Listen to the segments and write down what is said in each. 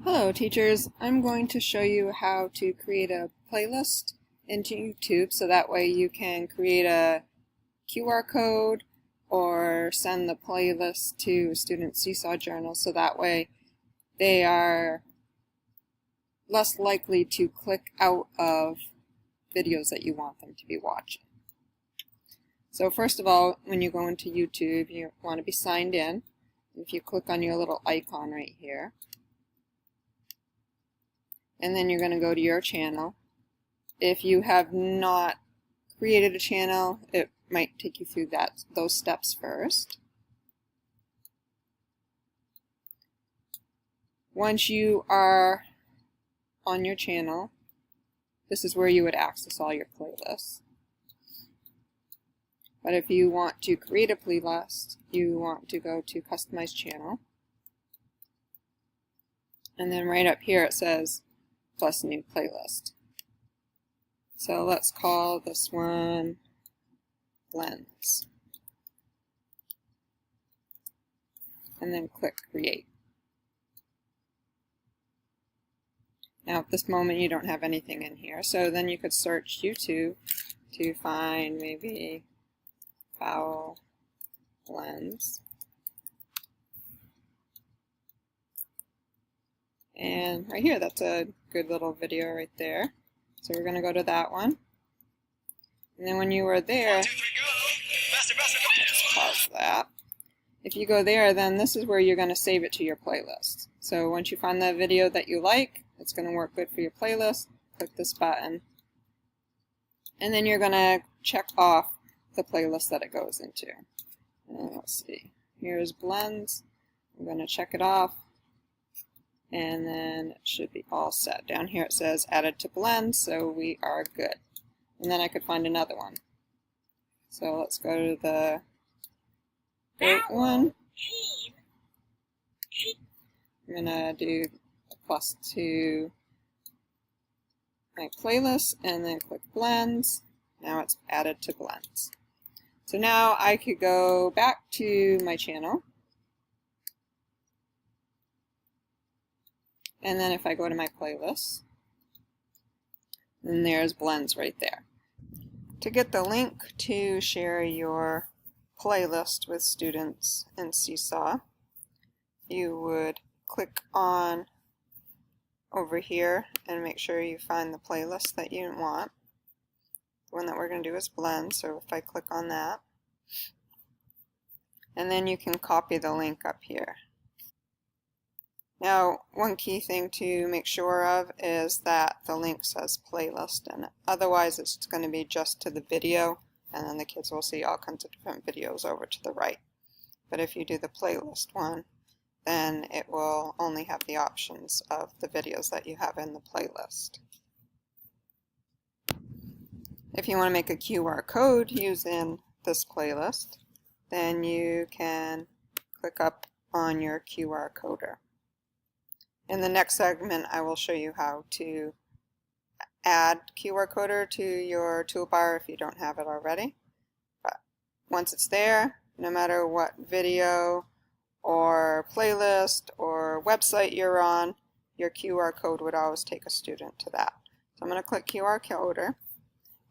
Hello teachers, I'm going to show you how to create a playlist into YouTube so that way you can create a QR code or send the playlist to a student Seesaw journal so that way they are less likely to click out of videos that you want them to be watching. So first of all, when you go into YouTube, you want to be signed in. If you click on your little icon right here, and then you're going to go to your channel. If you have not created a channel, it might take you through those steps first. Once you are on your channel, this is where you would access all your playlists. But if you want to create a playlist, you want to go to Customize Channel. And then right up here it says plus new playlist. So let's call this one Blends. And then click Create. Now at this moment you don't have anything in here, so then you could search YouTube to find maybe Vowel Blends. And right here, that's a good little video right there. So we're going to go to that one. And then when you were there, just pause that. If you go there, then this is where you're going to save it to your playlist. So once you find the video that you like, it's going to work good for your playlist. Click this button. And then you're going to check off the playlist that it goes into. And let's see. Here's Blends. I'm going to check it off. And then it should be all set. Down here it says added to blend, so we are good. And then I could find another one. So let's go to the goat one. I'm going to do a plus to my playlist and then click blends. Now it's added to blends. So now I could go back to my channel. And then if I go to my playlist, then there's Blends right there. To get the link to share your playlist with students in Seesaw, you would click on over here and make sure you find the playlist that you want. The one that we're going to do is Blends, so if I click on that, and then you can copy the link up here. Now, one key thing to make sure of is that the link says playlist in it. Otherwise, it's going to be just to the video, and then the kids will see all kinds of different videos over to the right. But if you do the playlist one, then it will only have the options of the videos that you have in the playlist. If you want to make a QR code using this playlist, then you can click up on your QR coder. In the next segment, I will show you how to add QR coder to your toolbar if you don't have it already. But once it's there, no matter what video or playlist or website you're on, your QR code would always take a student to that. So I'm going to click QR coder,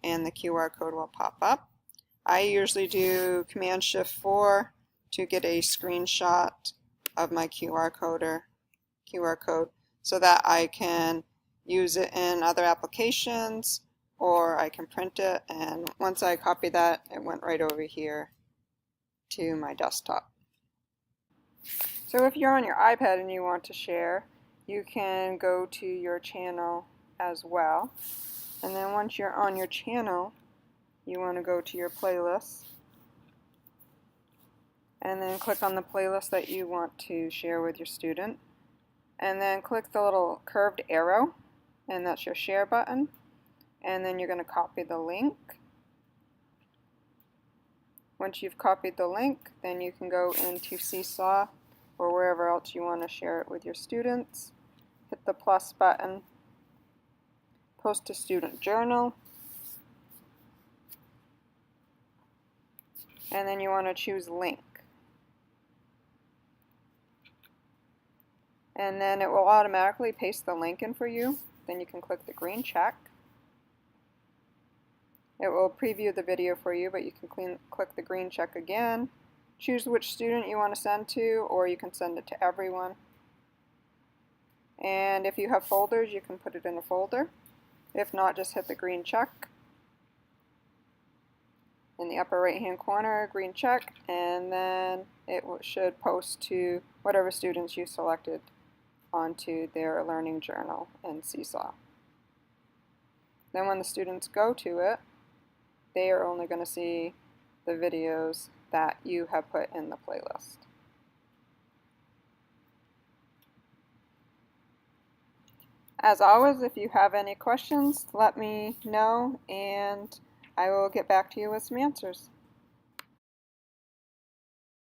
and the QR code will pop up. I usually do Command-Shift-4 to get a screenshot of my QR code so that I can use it in other applications, or I can print it, and once I copy that, it went right over here to my desktop. So if you're on your iPad and you want to share, you can go to your channel as well, and then once you're on your channel, you want to go to your playlist and then click on the playlist that you want to share with your student. And then click the little curved arrow, and that's your share button. And then you're going to copy the link. Once you've copied the link, then you can go into Seesaw or wherever else you want to share it with your students. Hit the plus button, post to student journal, and then you want to choose link. and then it will automatically paste the link in for you. Then you can click the green check. It will preview the video for you, but you can click the green check again. Choose which student you want to send to, or you can send it to everyone. And if you have folders, you can put it in a folder. If not, just hit the green check. In the upper right hand corner, green check, and then it should post to whatever students you selected onto their learning journal in Seesaw. Then when the students go to it, they are only going to see the videos that you have put in the playlist. As always, if you have any questions, let me know and I will get back to you with some answers.